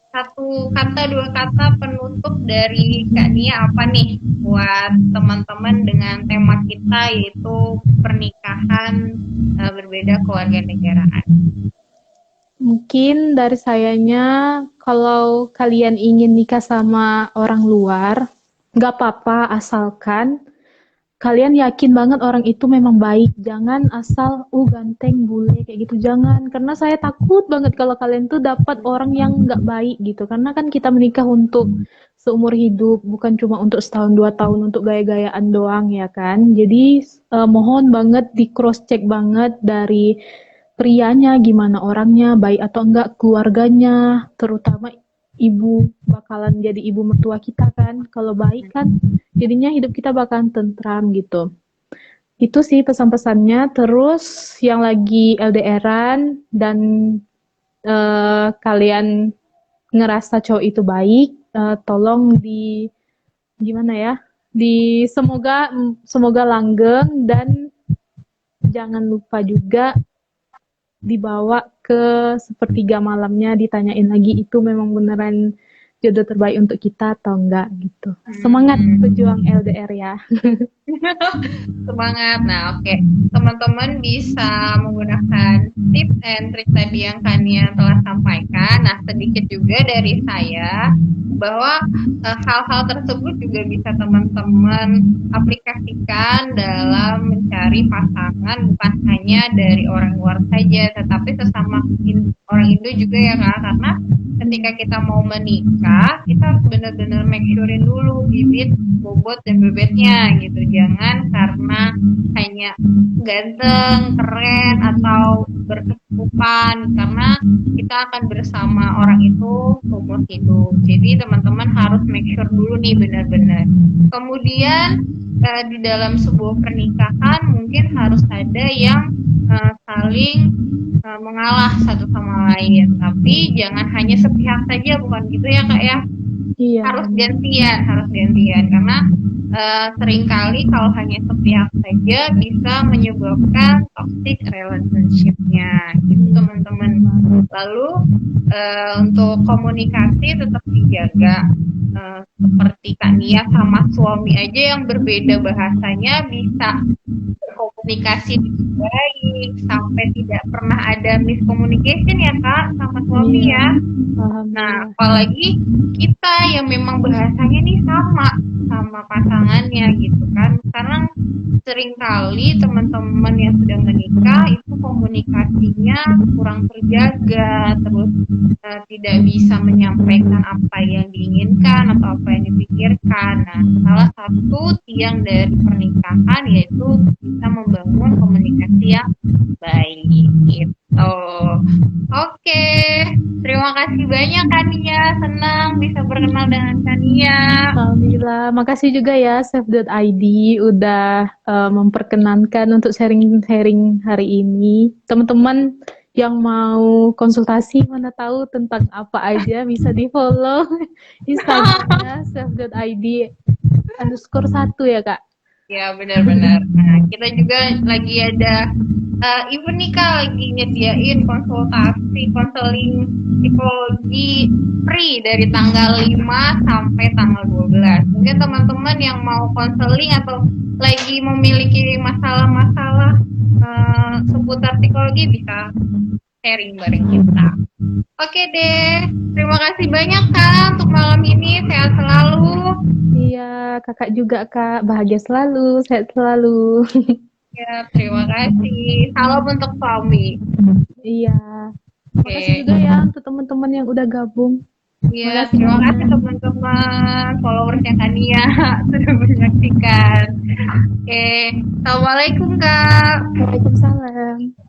satu kata dua kata penutup dari Kak Nia apa nih buat teman-teman dengan tema kita yaitu pernikahan berbeda kewarganegaraan. mungkin dari sayanya kalau kalian ingin nikah sama orang luar, nggak apa-apa asalkan kalian yakin banget orang itu memang baik. Jangan asal, ganteng, bule, kayak gitu. Jangan. Karena saya takut banget kalau kalian tuh dapat orang yang nggak baik gitu. Karena kan kita menikah untuk seumur hidup, bukan cuma untuk setahun, 2 tahun, untuk gaya-gayaan doang ya kan. Jadi mohon banget di cross check banget dari prianya, gimana orangnya, baik atau enggak, keluarganya, terutama ibu bakalan jadi ibu mertua kita kan. Kalau baik kan jadinya hidup kita bakalan tentram gitu. Itu sih pesan-pesannya. Terus yang lagi LDRan dan kalian ngerasa cowok itu baik, tolong gimana ya? Semoga semoga langgeng dan jangan lupa juga dibawa ke sepertiga malamnya, ditanyain lagi itu memang beneran jodoh terbaik untuk kita atau enggak gitu. Semangat pejuang LDR ya. Semangat. Nah, oke. Teman-teman bisa menggunakan tips and trik tadi yang Kania telah sampaikan. Nah, sedikit juga dari saya bahwa hal-hal tersebut juga bisa teman-teman aplikasikan dalam mencari pasangan bukan hanya dari orang luar saja, tetapi sesama orang Indo juga ya Kak, karena ketika kita mau menikah, kita harus benar-benar make surein dulu bibit, bobot, dan bebetnya gitu. Jangan karena hanya ganteng, keren, atau berkecukupan, karena kita akan bersama orang itu seumur hidup. Jadi teman-teman harus make sure dulu nih benar-benar. Kemudian di dalam sebuah pernikahan mungkin harus ada yang saling mengalah satu sama lain, tapi jangan hanya sepihak saja, bukan gitu ya kak ya. Iya. Harus gantian karena seringkali kalau hanya sepihak saja bisa menyebabkan toxic relationship-nya gitu teman-teman. Lalu untuk komunikasi tetap dijaga. Seperti Kak Nia sama suami aja yang berbeda bahasanya bisa komunikasi dengan baik sampai tidak pernah ada miscommunication ya kak sama suami ya. Nah apalagi kita yang memang bahasanya nih sama pasangannya gitu kan. Karena seringkali teman-teman yang sudah menikah itu komunikasinya kurang terjaga, terus tidak bisa menyampaikan apa yang diinginkan atau apa yang dipikirkan. Nah salah satu tiang dari pernikahan yaitu bisa membangun komunikasi yang baik gitu. Oke, terima kasih banyak Kania, senang bisa berkenal dengan Kania. Alhamdulillah, makasih juga ya Save.id udah memperkenankan untuk sharing-sharing hari ini. Teman-teman yang mau konsultasi mana tahu tentang apa aja bisa di follow Instagramnya Save.id _1 ya kak. Ya benar-benar. Nah kita juga lagi ada event nih kak, lagi nyediain konseling psikologi free dari tanggal 5 sampai tanggal 12. Mungkin teman-teman yang mau konseling atau lagi memiliki masalah-masalah seputar psikologi bisa sharing bareng kita. Oke deh, terima kasih banyak kak untuk malam ini, sehat selalu. Iya, kakak juga kak, bahagia selalu, sehat selalu. Ya, terima kasih. Salam untuk suami. Iya. Makasih juga ya untuk teman-teman yang udah gabung. Iya, terima kasih teman-teman followersnya Kania sudah menyaksikan. Oke, assalamualaikum kak. Waalaikumsalam.